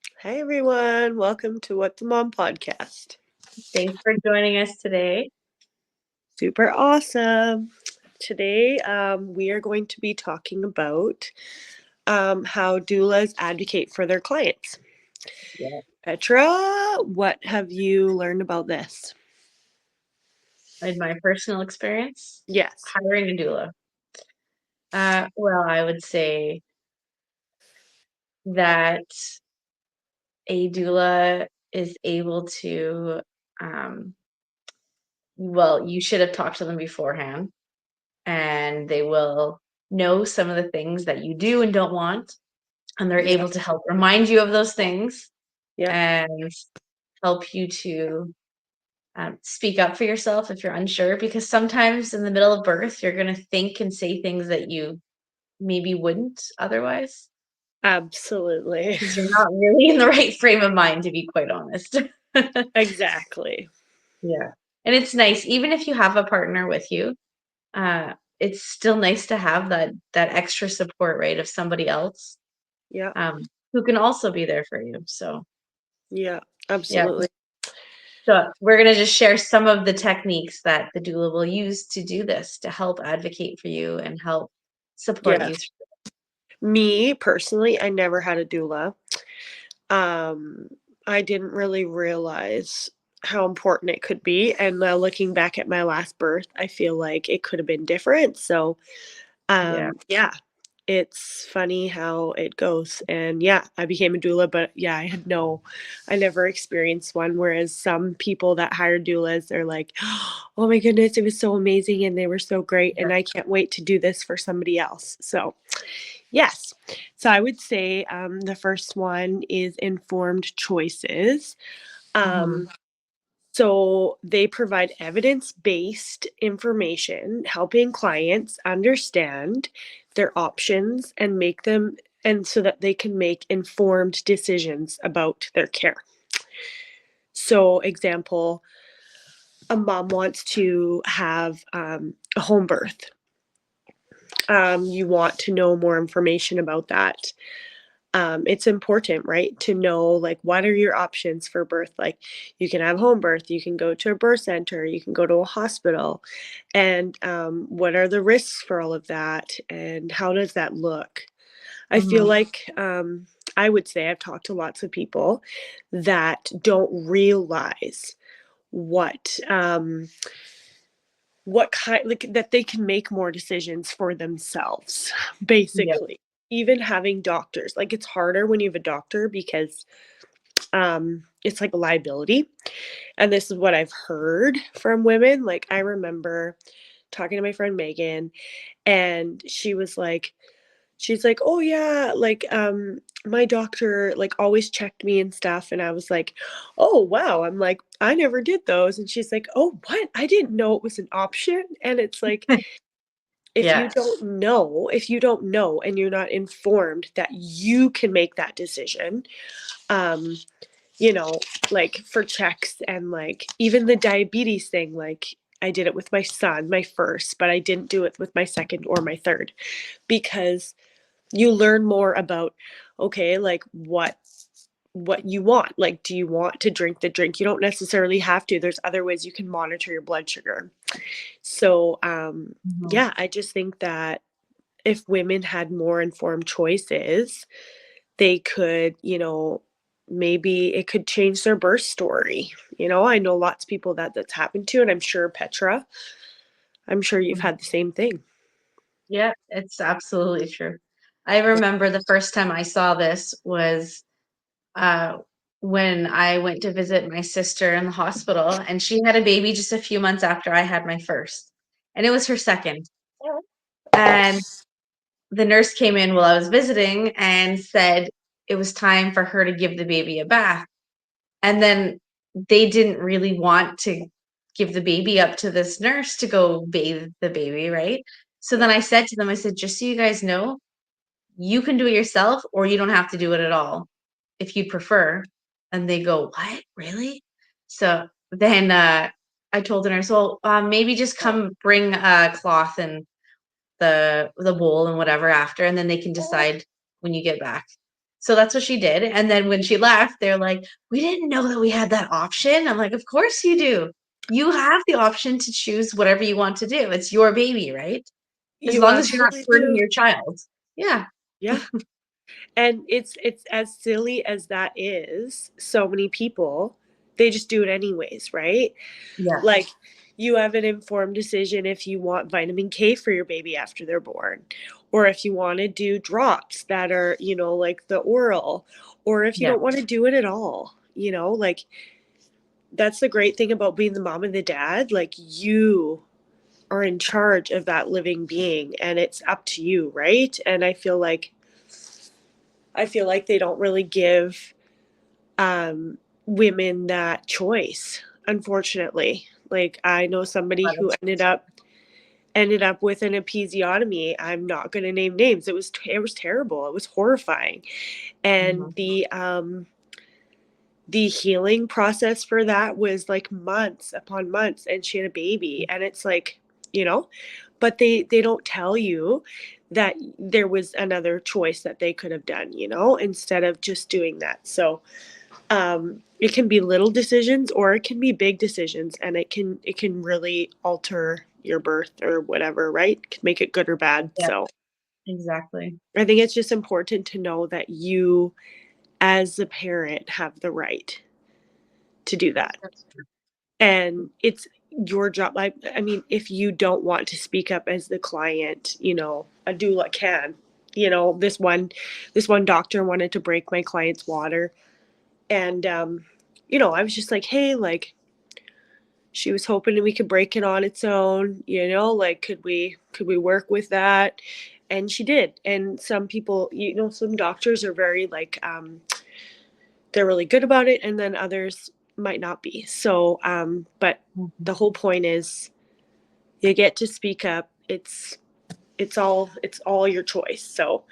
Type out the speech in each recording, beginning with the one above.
Hi, everyone. Welcome to What the Mom podcast. Thanks for joining us today. Super awesome. Today, we are going to be talking about how doulas advocate for their clients. Yeah. Petra, what have you learned about this? In my personal experience, Yes. hiring a doula. Well, I would say that a doula is able to, um, well, you should have talked to them beforehand, and they will know some of the things that you do and don't want, and they're Yeah. able to help remind you of those things Yep. and help you to speak up for yourself if you're unsure, because sometimes in the middle of birth, you're going to think and say things that you maybe wouldn't otherwise, Absolutely. because you're not really in the right frame of mind, to be quite honest. Exactly. Yeah. And it's nice, even if you have a partner with you, it's still nice to have that extra support, right, of somebody else Yeah. um, who can also be there for you. So Yeah. yeah. Absolutely. So we're gonna just share some of the techniques that the doula will use to do this, to help advocate for you and help support you Yes. through. Me personally, I never had a doula. Um, I didn't really realize how important it could be, and now looking back at my last birth, I feel like it could have been different, so, Yeah. yeah, it's funny how it goes, and yeah, I became a doula, but yeah, I never experienced one, whereas some people that hire doulas are like, "Oh my goodness, it was so amazing, and they were so great, Yeah. and I can't wait to do this for somebody else," so yes. So I would say the first one is informed choices. Mhm. Um, so they provide evidence based information, helping clients understand their options and make them, and so that they can make informed decisions about their care. So, example, a mom wants to have a home birth. You want to know more information about that. It's important, right, to know like what are your options for birth. Like you can have home birth, you can go to a birth center, you can go to a hospital, and what are the risks for all of that, and how does that look? I feel Mhm. like I would say I've talked to lots of people that don't realize what what kind, like, that they can make more decisions for themselves, Yeah. basically. Even having doctors, like, it's harder when you have a doctor because, it's like a liability, and this is what I've heard from women. Like, I remember talking to my friend Megan, and she's like, "Oh, yeah, like, my doctor, like, always checked me and stuff," and I was like, "Oh, wow." I'm like, "I never did those," and she's like, "Oh, what? I didn't know it was an option," and it's like, Yeah. if you don't know and you're not informed that you can make that decision, um, you know, like, for checks and, like, even the diabetes thing, like, I did it with my son, my first, but I didn't do it with my second or my third because you learn more about, okay, like, what you want. Like, do you want to drink the drink? You don't necessarily have to. There's other ways you can monitor your blood sugar. So, Mhm. yeah, I just think that if women had more informed choices, they could, maybe it could change their birth story. I know lots of people that's happened to, and I'm sure Petra, I'm sure you've Mhm. had the same thing. Yeah, it's absolutely true. I remember the first time I saw this was uh, when I went to visit my sister in the hospital, and she had a baby just a few months after I had my first, and it was her second. And the nurse came in while I was visiting and said it was time for her to give the baby a bath. And then they didn't really want to give the baby up to this nurse to go bathe the baby, right? So Yeah. then I said to them, I said, just so you guys know, you can do it yourself or you don't have to do it at all if you prefer. And they go, what? Really? So then I told the nurse, well, maybe just come bring a cloth and the bowl and whatever after, and then they can decide when you get back. So that's what she did. And then when she left, they're like, we didn't know that we had that option. I'm like, of course you do. You have the option to choose whatever you want to do. It's your baby, right? As You long as you're not absolutely hurting do. your child. Yeah. Yeah. And it's as silly as that is, so many people, they just do it anyways, right? Yeah. Like, you have an informed decision if you want vitamin K for your baby after they're born, or if you want to do drops that are, like the oral, or if you Yeah. don't want to do it at all, like, that's the great thing about being the mom and the dad. Like, you are in charge of that living being and it's up to you, right? And I feel like they don't really give women that choice, unfortunately. Like, I know somebody But who ended up with an episiotomy. I'm not going to name names. It was terrible. It was horrifying. And mhm. the healing process for that was like months upon months, and she had a baby, and it's like, you know, but they don't tell you that there was another choice that they could have done, instead of just doing that. So it can be little decisions or it can be big decisions, and it can really alter your birth or whatever, right? It can make it good or bad. Yeah, So exactly. I think it's just important to know that you, as a parent, have the right to do that. That's true. And it's your job. I mean, if you don't want to speak up as the client, a doula can. This one doctor wanted to break my client's water, and I was just like, hey, like, she was hoping we could break it on its own, like, could we work with that? And she did. And some people, some doctors are very like, they're really good about it, and then others might not be. So but Mhm. the whole point is, you get to speak up. It's all your choice. So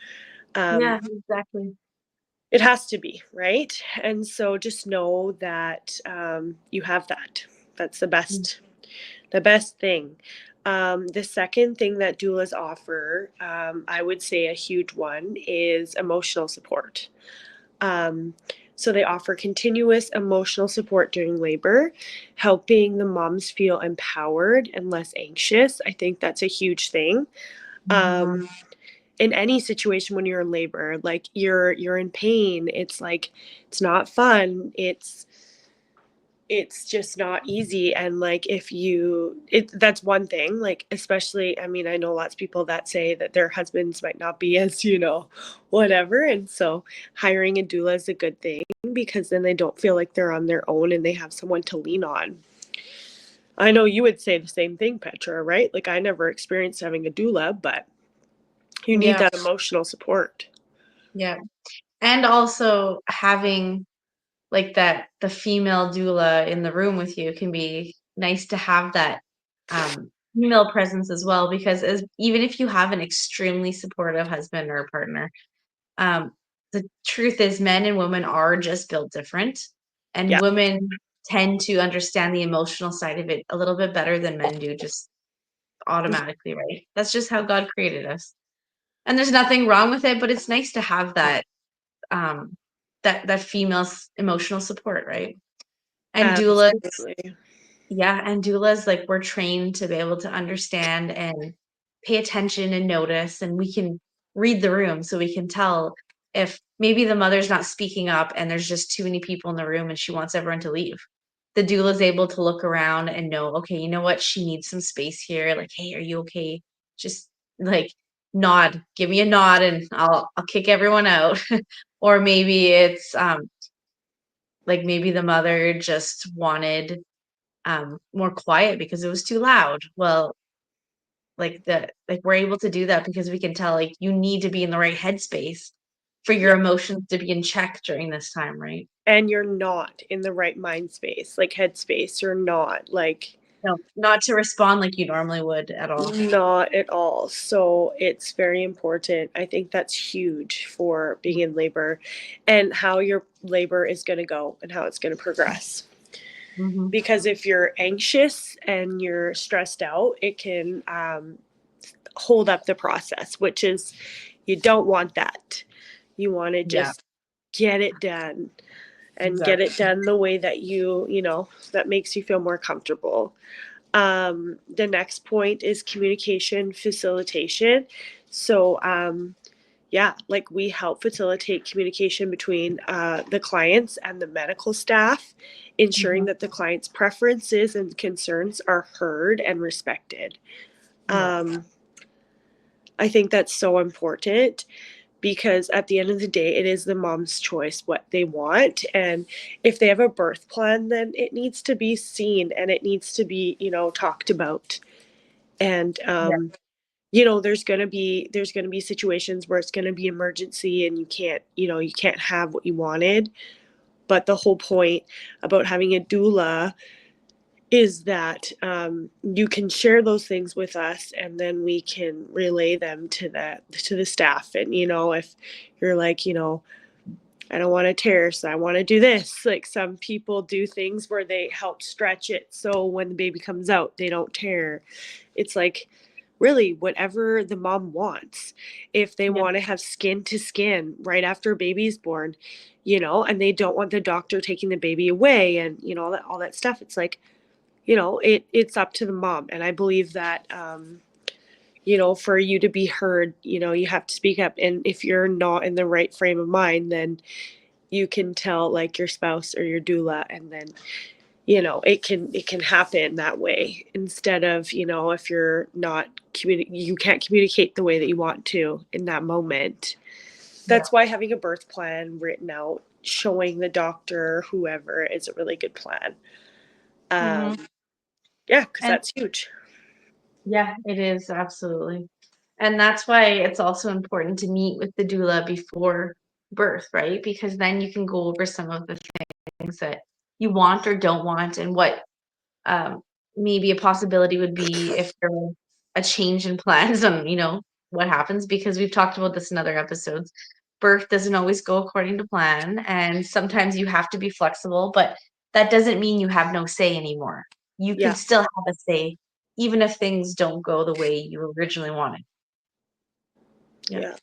um Yeah, exactly. it has to be, right? And so just know that you have that. That's the Mm. best thing. The second thing that doulas offer, I would say a huge one, is emotional support. Um, so they offer continuous emotional support during labor, helping the moms feel empowered and less anxious. I think that's a huge thing. Mhm. Um, in any situation when you're in labor, like, you're in pain, it's like, it's not fun. It's just not easy. And like, if that's one thing, like, especially, I mean, I know lots of people that say that their husbands might not be as, whatever. And so hiring a doula is a good thing, because then they don't feel like they're on their own and they have someone to lean on. I know you would say the same thing, Petra, right? Like, I never experienced having a doula, but you need Yeah, that emotional support. yeah. And also having like that the female doula in the room with you can be nice to have that female presence as well because as even if you have an extremely supportive husband or partner, um, the truth is men and women are just built different, and Yeah. women tend to understand the emotional side of it a little bit better than men do just automatically, right? That's just how God created us. And there's nothing wrong with it, but it's nice to have that um that female emotional support, right? And doulas, Absolutely. yeah, and doulas, like, we're trained to be able to understand and pay attention and notice, and we can read the room so we can tell if maybe the mother's not speaking up and there's just too many people in the room and she wants everyone to leave. The doula is able to look around and know, okay, you know what? She needs some space here. Like, hey, are you okay? Just like nod, give me a nod, and I'll kick everyone out. Or maybe it's like maybe the mother just wanted more quiet because it was too loud. Well, like we're able to do that because we can tell like you need to be in the right headspace for your Yeah. emotions to be in check during this time, right? And you're not in the right mind space, like headspace. You're not, like, No, not to respond like you normally would at all. not at all. So it's very important. I think that's huge for being in labor, and how your labor is going to go and how it's going to progress. Mhm. Because if you're anxious and you're stressed out, it can hold up the process, which is, you don't want that. You want to Yeah. just get it done and get it Exactly. done the way that that makes you feel more comfortable. The next point is communication facilitation. So, yeah, like we help facilitate communication between the clients and the medical staff, ensuring Mhm. that the client's preferences and concerns are heard and respected. Yeah. Um, I think that's so important because at the end of the day, it is the mom's choice what they want. And if they have a birth plan, then it needs to be seen and it needs to be, talked about. And Yeah. there's gonna be situations where it's gonna be emergency and you can't have what you wanted. But the whole point about having a doula is that you can share those things with us and then we can relay them to the staff. And if you're like, I don't want to tear, so I want to do this. Like some people do things where they help stretch it so when the baby comes out, they don't tear. It's like really whatever the mom wants. If they Yeah. want to have skin to skin right after a baby's born, and they don't want the doctor taking the baby away and all that stuff, it's like, it's up to the mom. And I believe that for you to be heard, you have to speak up. And if you're not in the right frame of mind, then you can tell like your spouse or your doula, and then it can happen that way instead of if you're not you can't communicate the way that you want to in that moment. Yeah. That's why having a birth plan written out, showing the doctor, whoever, is a really good plan. Mhm. um yeah, because And that's huge. yeah, it is absolutely. And that's why it's also important to meet with the doula before birth, right? Because then you can go over some of the things that you want or don't want, and what um, maybe a possibility would be if there's a change in plans on, what happens, because we've talked about this in other episodes. Birth doesn't always go according to plan, and sometimes you have to be flexible, but that doesn't mean you have no say anymore. You can Yeah, still have a say, even if things don't go the way you originally wanted. Yeah. yeah,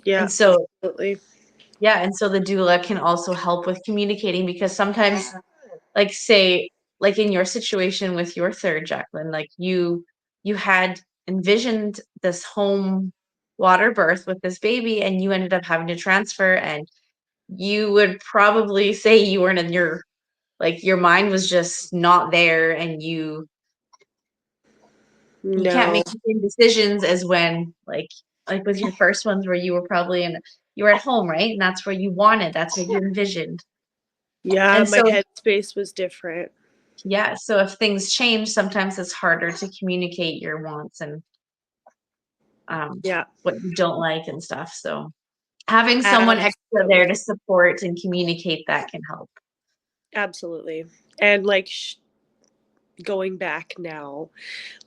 yeah, And so, absolutely. yeah, and so the doula can also help with communicating, because sometimes, like, say, like in your situation with your third, Jacqueline, like you had envisioned this home water birth with this baby, and you ended up having to transfer, and you would probably say you weren't in your, like, your mind was just not there, and you can't No. make the same decisions as when, like with your first ones, where you were probably in, you were at home, right? And that's where you wanted, that's what you envisioned. Yeah, And my so, headspace was different. yeah, so if things change, sometimes it's harder to communicate your wants and Yeah, what you don't like and stuff. So having someone extra there absolutely. to support and communicate that can help. Absolutely. And like going back now,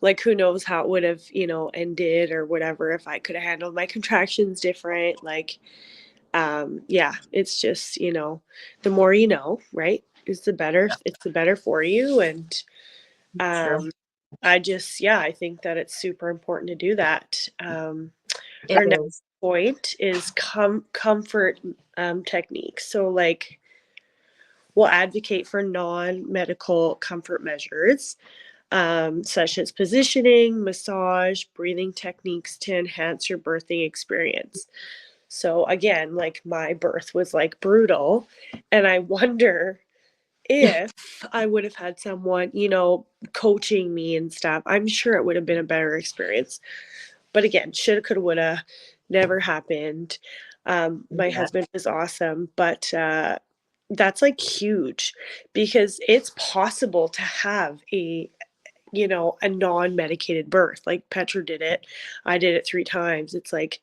like who knows how it would have ended or whatever if I could have handled my contractions different. Like yeah, it's just the more right, Yeah, it's the better for you. And it's true. um I think that it's super important to do that. It Our next is. point is comfort techniques. So like we'll advocate for non-medical comfort measures, such as positioning, massage, breathing techniques to enhance your birthing experience. So again, like my birth was like brutal, and I wonder if I would have had someone, coaching me and stuff. I'm sure it would have been a better experience. But again, shoulda, coulda, woulda, never happened. My Yeah. husband is awesome, but that's like huge because it's possible to have a non-medicated birth. Like Petra did it. I did it 3 times. It's like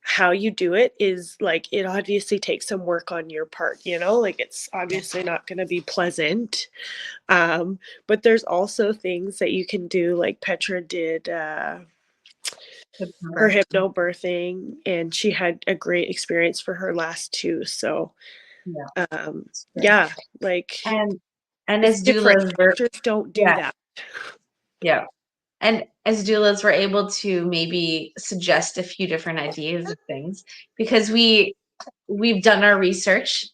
how you do it is like it obviously takes some work on your part, like it's obviously not going to be pleasant. But there's also things that you can do, like Petra did her September. hypnobirthing, and she had a great experience for her last two. So Yeah, it's true. yeah, like And and it's as different. doulas, we're, Doctors don't do yeah, that. yeah. And as doulas, we're able to maybe suggest a few different ideas of things, because we've done our research,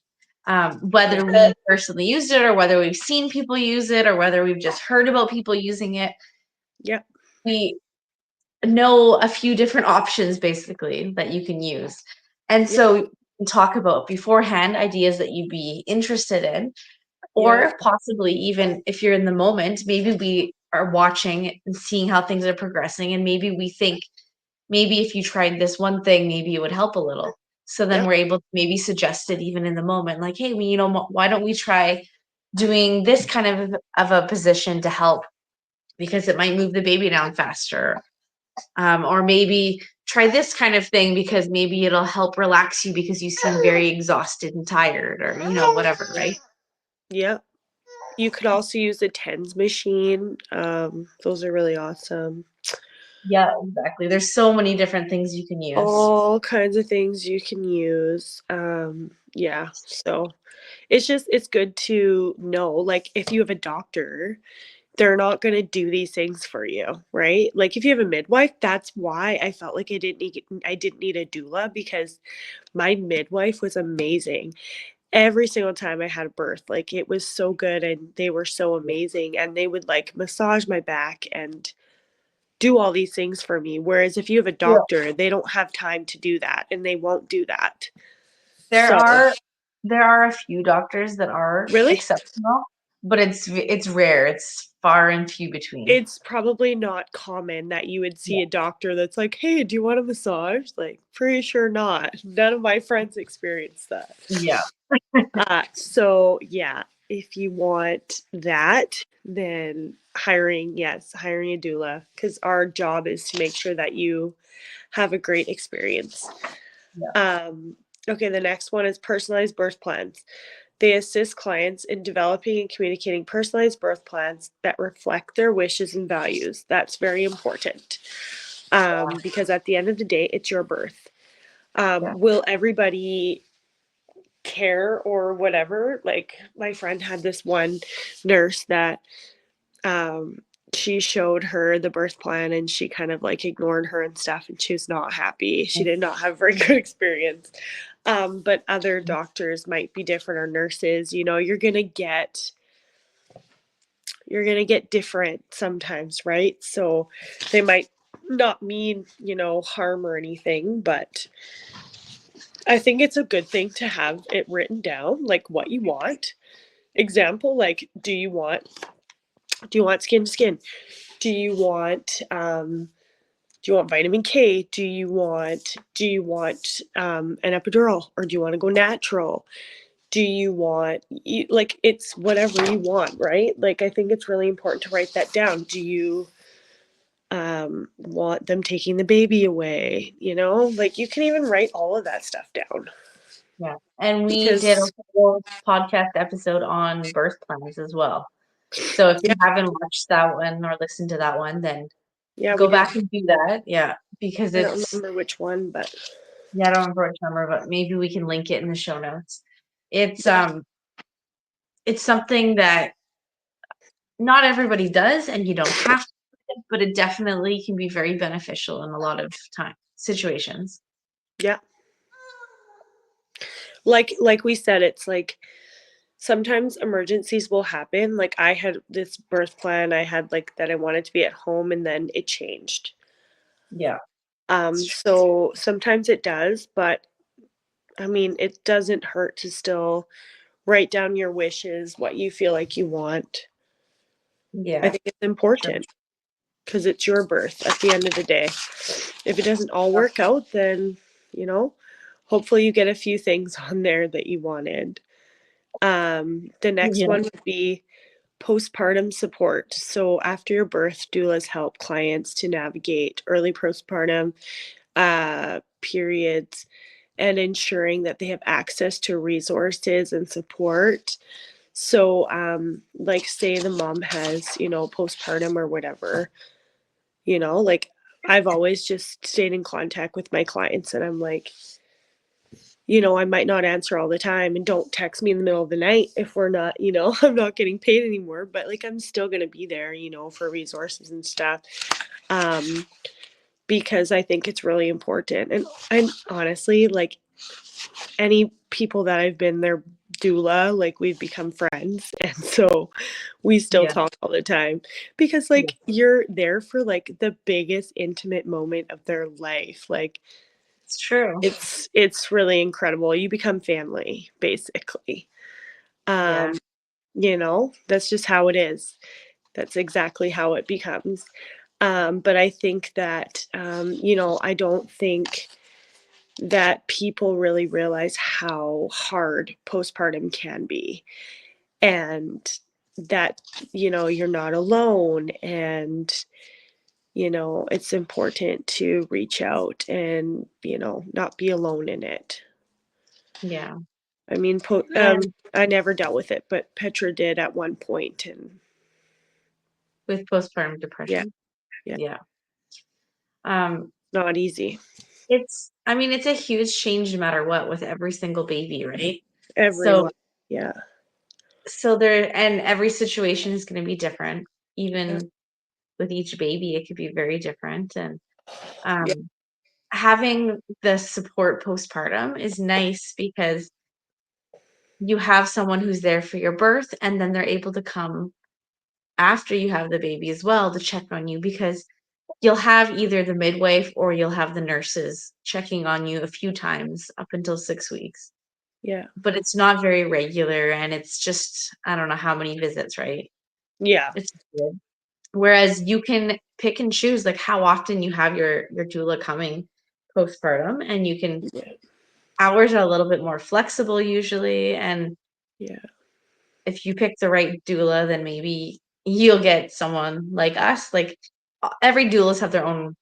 whether we personally used it or whether we've seen people use it or whether we've just heard about people using it. Yeah. We know a few different options basically that you can use. And Yeah. so we can talk about beforehand ideas that you'd be interested in, Yeah. or possibly even if you're in the moment, maybe we are watching and seeing how things are progressing, and maybe we think maybe if you tried this one thing, maybe it would help a little. So then Yeah. we're able to maybe suggest it even in the moment, like, hey, why don't we try doing this kind of a position to help because it might move the baby down faster, or maybe try this kind of thing because maybe it'll help relax you because you seem very exhausted and tired, or whatever, right? Yeah. You could also use the TENS machine. Those are really awesome. Yeah, exactly. There's so many different things you can use. All kinds of things you can use. Yeah. So it's good to know, like, if you have a doctor, they're not going to do these things for you, right? Like if you have a midwife, that's why I felt like I didn't need a doula, because my midwife was amazing. Every single time I had a birth, like it was so good and they were so amazing, and they would like massage my back and do all these things for me. Whereas if you have a Yeah. doctor, they don't have time to do that and they won't do that. There So, are there are a few doctors that are really? exceptional, but it's rare. It's far and few between. It's probably not common that you would Yeah. see a doctor that's like, "Hey, do you want a massage?" Like, pretty sure not. None of my friends experienced that. Yeah. So yeah, if you want that, then hiring a doula, because our job is to make sure that you have a great experience. Yeah. Um, okay, the next one is personalized birth plans. They assist clients in developing and communicating personalized birth plans that reflect their wishes and values. That's very important, because at the end of the day, it's your birth. Yeah. Will everybody care or whatever? Like my friend had this one nurse that um, she showed her the birth plan and she kind of like ignored her and stuff, and she was not happy. She did not have a very good experience. But other doctors might be different, or nurses, you're gonna get different sometimes, right? So they might not mean, harm or anything, but I think it's a good thing to have it written down, like what you want. Example, like, do you want skin to skin? Do you want vitamin K? Do you want an epidural, or do you want to go natural? Do you want, like, it's whatever you want, right? Like I think it's really important to write that down. Do you want them taking the baby away? Like you can even write all of that stuff down, Yeah. And we did a because whole podcast episode on birth plans as well. So if yeah, you haven't watched that one or listened to that one, then yeah, we go did. back and do that. Yeah. Because I don't it's remember which one, but yeah, I don't remember which number, but maybe we can link it in the show notes. It's yeah, it's something that not everybody does and you don't have to, but it definitely can be very beneficial in a lot of time situations. yeah. Like we said, it's like sometimes emergencies will happen. Like I had this birth plan I had, like, that I wanted to be at home, and then it changed. Yeah. So sometimes it does, but I mean, it doesn't hurt to still write down your wishes, what you feel like you want. I Yeah. think it's Sure. important because it's your birth at the end of the day. If it doesn't all work out, then, you know, hopefully you get a few things on there that you wanted. The next Yeah. one would be postpartum support. So after your birth, doulas help clients to navigate early postpartum periods, and ensuring that they have access to resources and support. So, like, say the mom has, postpartum or whatever, like, I've always just stayed in contact with my clients, and I'm like, I might not answer all the time, and don't text me in the middle of the night if we're not, I'm not getting paid anymore, but like I'm still going to be there, for resources and stuff. Um, because I think it's really important. And honestly, like, any people that I've been their doula, like we've become friends. And so we still Yeah, talk all the time because yeah, like you're there for like the biggest intimate moment of their life. Like it's true. it's really incredible. You become family basically. Yeah, Um, that's just how it is. That's exactly how it becomes. But I think that I don't think that people really realize how hard postpartum can be, and that you're not alone, and it's important to reach out and not be alone in it. yeah. I mean, And I never dealt with it, but Petra did at one point, and with postpartum yeah, depression. yeah, Yeah. Um, not easy. I mean, it's a huge change no matter what with every single baby, right? So Everyone, yeah, and every situation is gonna be different. yeah, Even with each baby, it could be very different. And yeah, um, having the support postpartum is nice because you have someone who's there for your birth, and then they're able to come after you have the baby as well to check on you because you'll have either the midwife or you'll have the nurses checking on you a few times up until 6 weeks. yeah, But it's not very regular, and it's just I don't know how many visits, right? yeah, It's weird. Whereas you can pick and choose, like, how often you have your doula coming postpartum, and you can yeah, hours are a little bit more flexible usually, and yeah, if you pick the right doula, then maybe you'll get someone like us, like, every doulas have their own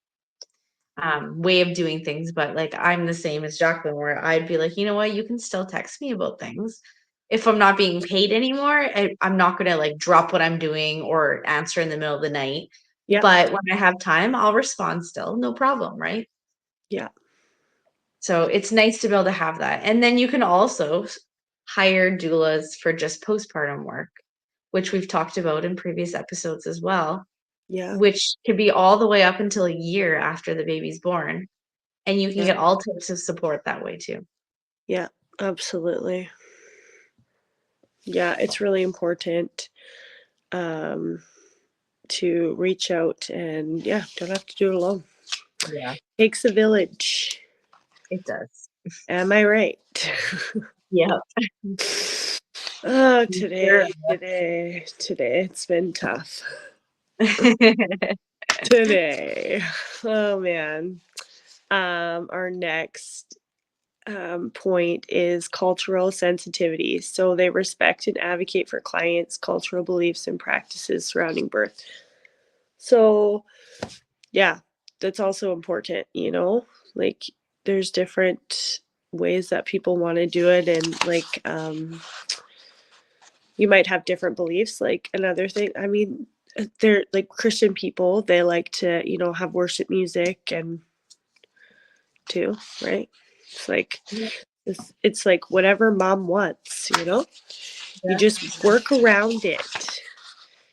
way of doing things, but like I'm the same as Jacqueline, where I'd be like, you know what, you can still text me about things. If I'm not being paid anymore, I'm not gonna like drop what I'm doing or answer in the middle of the night. yeah, But when I have time, I'll respond still, no problem, right? yeah, So it's nice to be able to have that. And then you can also hire doulas for just postpartum work, which we've talked about in previous episodes as well, yeah, which could be all the way up until a year after the baby's born. And you can yeah, get all types of support that way too. yeah, absolutely. Yeah, it's really important um, to reach out, and yeah, don't have to do it alone. Yeah, Takes a village. it does. Am I right? Yeah. Oh, Sure. today, it's been tough. Today. Oh man. Our next point is cultural sensitivity. So they respect and advocate for clients' cultural beliefs and practices surrounding birth. So yeah, that's also important, like there's different ways that people want to do it, and like you might have different beliefs. Like another thing, I mean, they're like Christian people, they like to, have worship music and too, right? It's like Yeah, it's like whatever mom wants, you yeah, just work around it,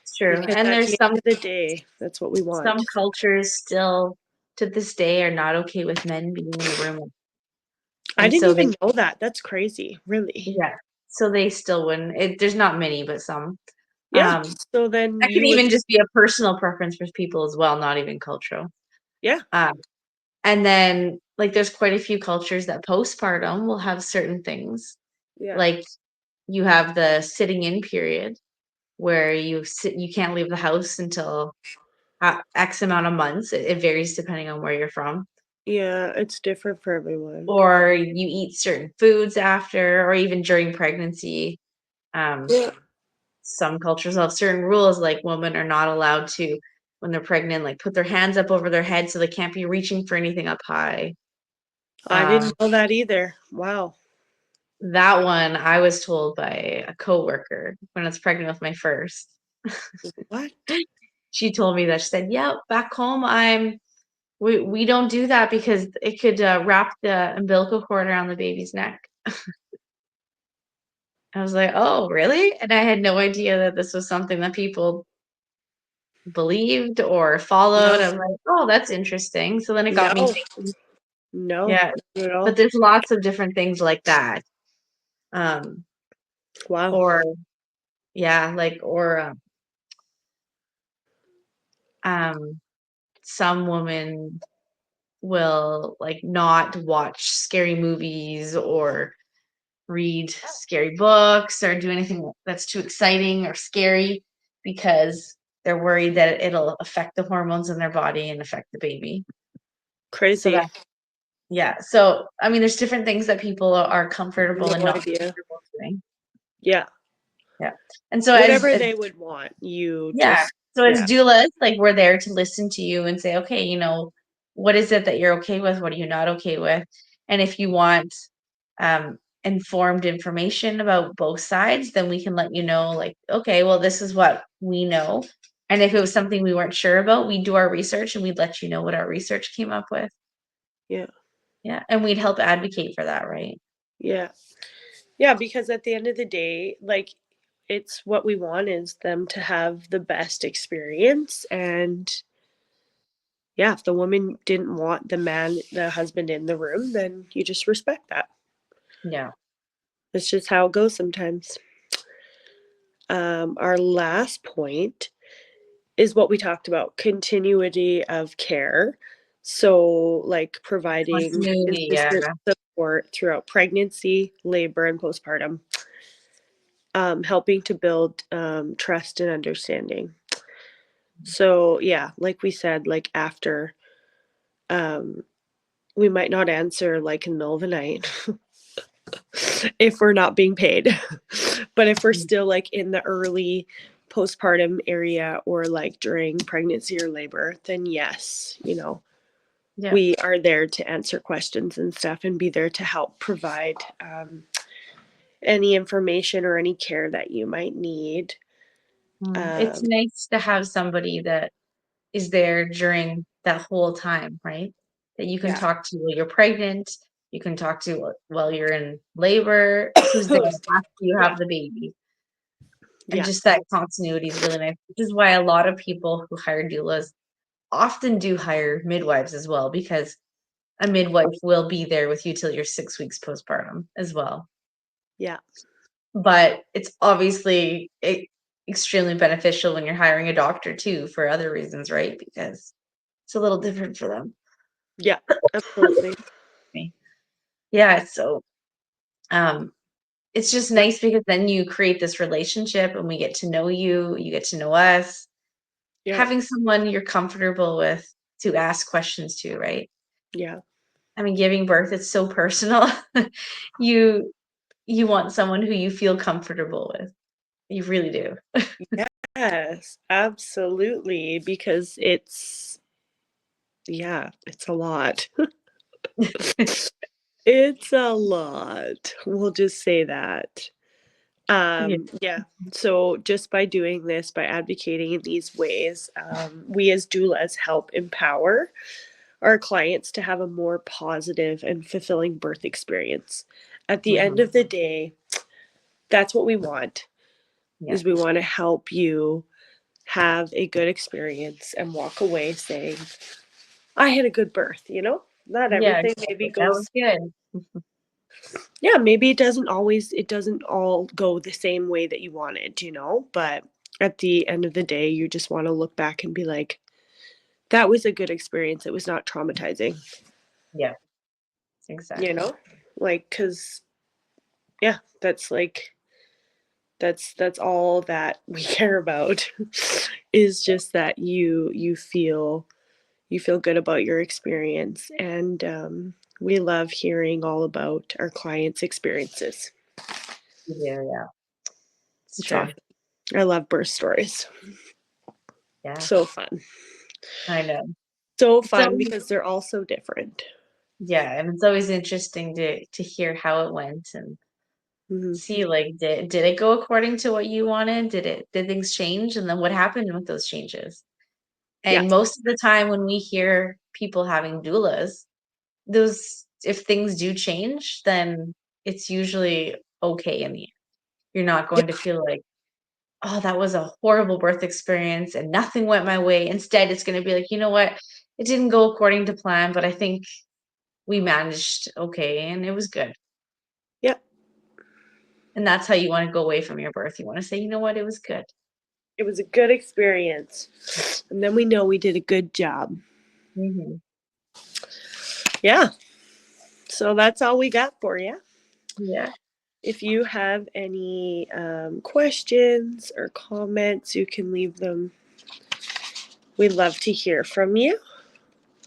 it's true. because And at there's the end of the day, that's what we some want. cultures still to this day are not okay with men being in the room. I And didn't so they even know that. That's crazy, really. yeah. So they still wouldn't. There's not many, but some. Yeah, Um, so then that could you would, even just be a personal preference for people as well, not even cultural. yeah, Um, and then like there's quite a few cultures that postpartum will have certain things. yeah, Like you have the sitting in period where you can't leave the house until X amount of months. It varies depending on where you're from. yeah, it's different for everyone. Or you eat certain foods after, or even during pregnancy. Um, Yeah, some cultures have certain rules, like women are not allowed to, when they're pregnant, like put their hands up over their head so they can't be reaching for anything up high. I Um, didn't know that either. Wow. that one I was told by a coworker when I was pregnant with my first. What? She told me that she said, "Yeah, back home, we don't do that because it could, wrap the umbilical cord around the baby's neck." I was like, "Oh, really?" And I had no idea that this was something that people believed or followed. No, I'm like, "Oh, that's interesting." So then it got me no, thinking, No, Yeah, not at but all. there's lots of different things like that. Um, Wow. or yeah, like or um, some women will like not watch scary movies or read scary books or do anything that's too exciting or scary because they're worried that it'll affect the hormones in their body and affect the baby. So that Crazy. yeah, so I mean there's different things that people are comfortable and No not idea. comfortable doing. Yeah. Yeah. And so Whatever they would want, you yeah. just So as yeah, doulas, like we're there to listen to you and say, okay, what is it that you're okay with? What are you not okay with? And if you want informed information about both sides, then we can let you know, like, okay, well, this is what we know. And if it was something we weren't sure about, we'd do our research and we'd let you know what our research came up with. yeah, Yeah. And we'd help advocate for that, right? yeah. Yeah, because at the end of the day, like, it's what we want is them to have the best experience, and yeah, if the woman didn't want the husband in the room, then you just respect that. Yeah. It's just how it goes sometimes. Our last point is what we talked about, continuity of care. So, like, providing Continuity. Yeah. consistent support throughout pregnancy, labor, and postpartum, helping to build trust and understanding. So, yeah, like we said, like after, um, we might not answer like in the middle of the night if we're not being paid. But if we're Mm. still like in the early postpartum area or like during pregnancy or labor, then yes, Yeah. we are there to answer questions and stuff and be there to help provide any information or any care that you might need. It's Um, nice to have somebody that is there during that whole time, right? That you can yeah. talk to while you're pregnant, you can talk to while you're in labor, who's there after you Yeah. have the baby. And Yeah. just that continuity is really nice, which is why a lot of people who hire doulas often do hire midwives as well, because a midwife will be there with you till you're 6 weeks postpartum as well. Yeah. But it's obviously extremely beneficial when you're hiring a doctor too for other reasons, right? Because it's a little different for them. Yeah. Absolutely. Me. Yeah, so, um, it's just nice because then you create this relationship and we get to know you, you get to know us. Yeah. Having someone you're comfortable with to ask questions to, right? Yeah. I mean, giving birth, it's so personal. You you want someone who you feel comfortable with. You really do. Yes, absolutely. Because yeah, it's a lot. It's a lot. We'll just say that. Yeah. Yeah. So just by doing this, by advocating in these ways, we as doulas help empower our clients to have a more positive and fulfilling birth experience. At the end Mhm. of the day, that's what we want, Yeah. is we want to help you have a good experience and walk away saying, I had a good birth. Not Yeah, everything maybe exactly. That was goes, good. yeah, maybe it doesn't all go the same way that you wanted, but at the end of the day, you just want to look back and be like, that was a good experience. It was not traumatizing, Yeah, you exactly. know? Like, cause yeah, that's all that we care about is just that you feel good about your experience, and we love hearing all about our clients' experiences. Yeah, yeah, it's It's true. awesome. I love birth stories. Yeah, So fun. I know. So So fun because they're all so different. yeah, and it's always interesting to hear how it went and Mhm. see like did it go according to what you wanted? Did things change? And then what happened with those changes? Yeah. And most of the time when we hear people having doulas, those if things do change, then it's usually okay in the end. You're not Yeah. going to feel like, "Oh, that was a horrible birth experience and nothing went my way." Instead, it's gonna be like, "You know what? It didn't go according to plan, but I think we managed okay, and it was good. Yeah, And that's how you wanna go away from your birth. You wanna say, "You know what? It was good." it was a good experience. And then we know we did a good job. Mhm. Yeah. So that's all we got for you. Yeah, If you have any questions or comments, you can leave them. We'd love to hear from you.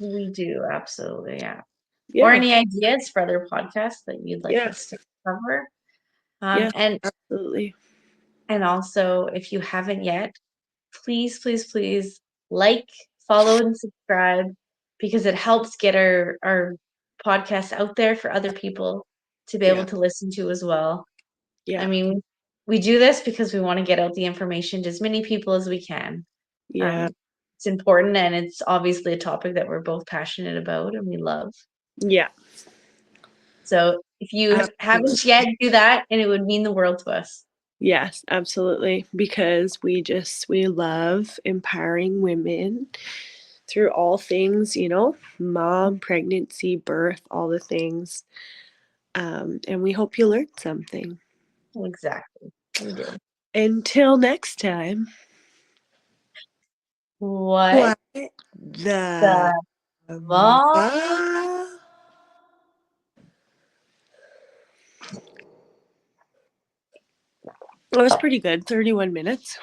we do, absolutely, yeah. Or Yeah. any ideas for other podcasts that you'd like us Yes. to cover. Yes. And Absolutely. also, if you haven't yet, please, please, please like, follow, and subscribe because it helps get our podcast out there for other people to be able Yeah. to listen to as well. I Yeah. mean, we do this because we wanna get out the information to as many people as we can. Yeah. Um, it's important, and it's obviously a topic that we're both passionate about and we love. Yeah. So, if you Absolutely. haven't yet, do that, and it would mean the world to us. Yes, absolutely. Because we love empowering women through all things, mom, pregnancy, birth, all the things. And we hope you learned something. Exactly. We do. Until next time. What What the the mom That was pretty good. 31 minutes.